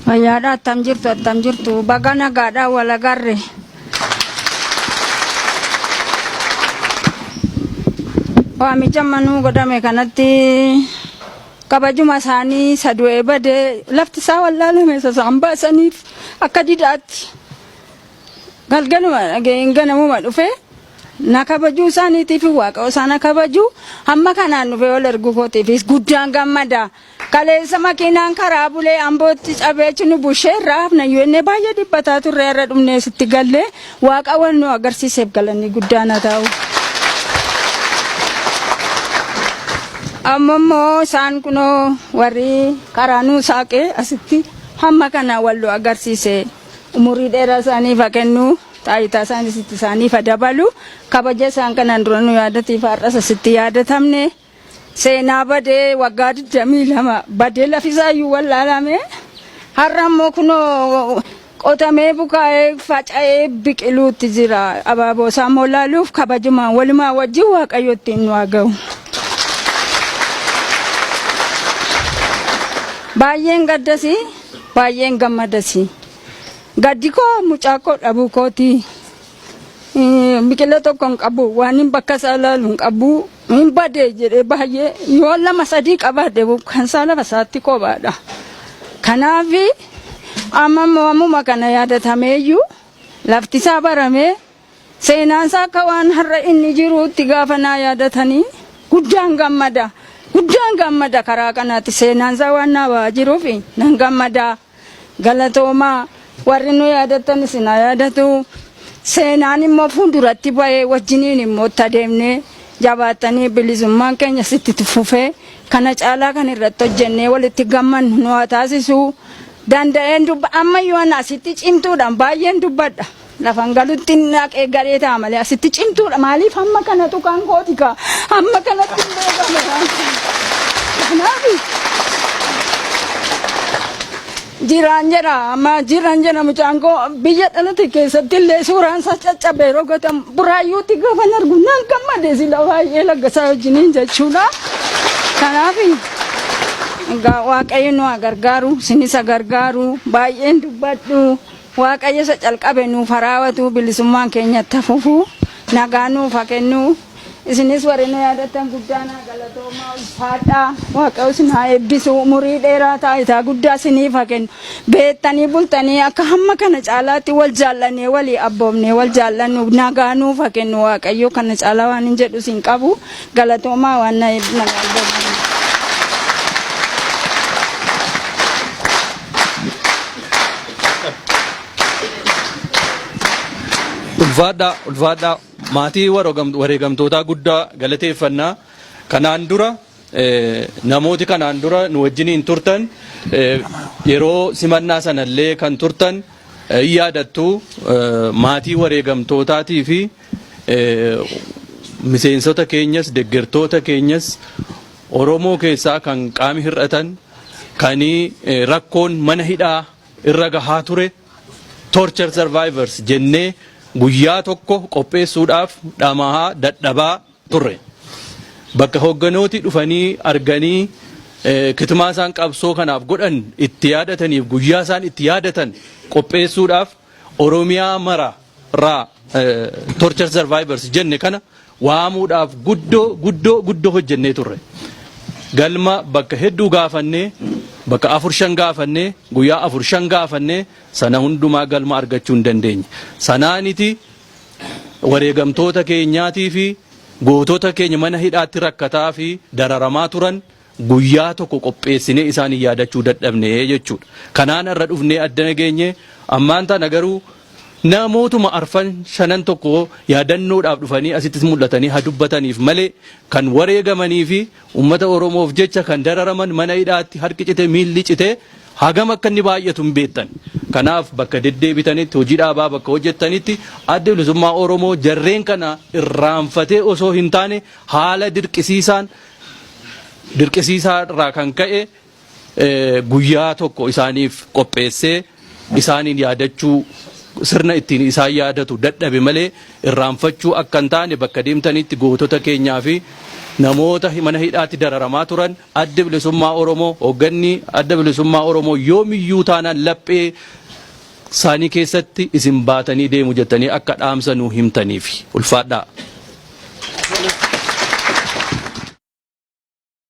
Fayyaadha attam jirtu baga nagaadhaa wal agarre. Waamicha manuu godhame kanatti kabajuma isaanii sadu'ee badee lafti isaa wallaalame sasaan baasaniif akka didaatti galgaluma dhageen ganamuma dhufe na kabajuu isaaniitiif waaqa isaan kabajuu hamma kanaan dhufe wal ergu kootiifis guddaan gammada. Kaleessa makiinaan karaa bulee ambootti cabeechi nu bushee raafna yoonne baay'ee dhibbataa turre irra dhumnee sitti gallee waaqa wal nu agarsiiseef galanni guddaan haa ta'u. Ammoo isaan kunoo warri karaa nu saaqee asitti hamma kana wal nu agarsiise umurii dheeraa isaaniif haa kennu taayitaa isaaniif haa dabalu kabaja isaan kanaan dura nu yaadatiif har'as asitti yaadatamne. Seenaa badee waggaa 22 badee lafisaayyuu wallaalame har'a immoo kunoo qotamee bukaa'ee faca'ee biqiluutti jira abaaboo isaa molaaluuf kabajumaan walumaa wajjin waaqayyo ittiin nu haa ga'u. Baay'een gaddasi baay'een gammadasi gaddi koo mucaa koo dhabuu kooti biqila tokko hin qabu waan hin bakka isaa ilaalu hin qabu. Min badee jedhee baay'ee yoo lama sadii qabaate kan isaa lafa isaatti qobaadha. Kanaaf ammuma kana yaadatameeyyuu lafti isaa baramee seenaan isaa akka waan har'a inni jiruutti gaafa naa yaadatanii guddaan gammada karaa kanaatti seenaan isaa waan naa ba'aa jiruuf nan gammada galatoomaa warri nu yaadatan isin haa yaadatu seenaan immoo fuulduratti ba'ee wajjiniin immoo itti adeemnee. Jabaatanii bilisummaan keenya sitti tufufee kana caalaa kan irratti hojjennee walitti gammannu nu haa taasisu danda'een ammayyuu ana asitti cimtuudhaan baay'een dubbadha lafan galutti naqee garee ta'a malee asitti cimtuudha maaliif hamma kana tuqaan kootika hamma kanatti jiraan jira mucaan koo biyya dhalate keessatti illee suuraan isaa caccabee rogatan buraayyuutti gaafan argu nan gammade sila baay'ee laggasaa wajjiniin jechuudha. Kanaaf waaqayyo nu haa gargaaru sinis haa gargaaru baay'een dubbadhu waaqayyo isa calqabe nuuf haa raawwatu bilisummaan keenyatti hafuufu nagaa nuuf haa kennu. Isinis warri nu yaadatan guddaan galatoomaa ulfaadhaa waaqayyo isin haa eebbisu umurii dheeraa taayitaa guddaa isiniif haa kennu beektanii bultanii akka hamma kana caalaatti wal jaallannee walii abboomnee wal jaallannu nagaa nuuf haa kennu waaqayyo kana caalaa waan hin jedhu isin qabu galatoomaa waan na ulfaadhaa maatii wareegamtootaa guddaa galateeffannaa kanaan dura namooti kanaan dura nu wajjiniin turtan yeroo simannaa sanallee kan turtan yaadattu maatii wareegamtootaatii fi miseensota keenyas deeggartoota keenyas Oromoo keessaa kan qaami hir'atan kan rakkoon mana hidhaa irra gahaa ture torture survivors jennee guyyaa tokko qopheessuudhaaf dhamahaa dadhabaa turre. Bakka hoogganooti dhufanii arganii kitimaa isaan qabsoo kanaaf godhan itti yaadataniif guyyaa isaan itti yaadatan qopheessuudhaaf Oromiyaa maraarraa torture survivors jenne kana waamuudhaaf guddoo hojjennee turre. Galma bakka hedduu gaafannee bakka 4-5 gaafannee guyyaa 4-5 gaafannee sana hundumaa galma argachuu hin dandeenye. Sanaaniti wareegamtoota keenyaatii fi gootota keenya mana hidhaatti rakkataa fi dararamaa turan guyyaa tokko qopheessinee isaan yaadachuu dadhabne jechuudha. Kanaan irra dhufnee adda nageenye ammaan tana garuu namootuma 4-5 tokko yaadannoodhaaf dhufanii asittis mul'atanii haa dubbataniif malee kan wareegamanii fi uummata Oromoof jecha kan dararaman mana hidhaatti harki cite miilli cite hagam akka inni baay'atu hin beektan. Kanaaf bakka deddeebitanitti hojii dhaabaa bakka hojjettanitti adda bilisummaa Oromoo jarreen kana irraanfatee osoo hin taane haala dirqisiisaa irraa kan ka'e guyyaa tokko isaaniif qopheessee isaaniin yaadachuu sirna ittiin isaan yaadatu dadhabe malee irraanfachuu akka hin taane bakka deemtanitti gootota keenyaa fi namoota mana hidhaatti dararamaa turan adda bilisummaa Oromoo hoogganni adda bilisummaa Oromoo yoomiyyuu taanaan laphee saanii keessatti isin baatanii deemu jettanii akka dhaamsa nuu himtaniif ulfaadhaa.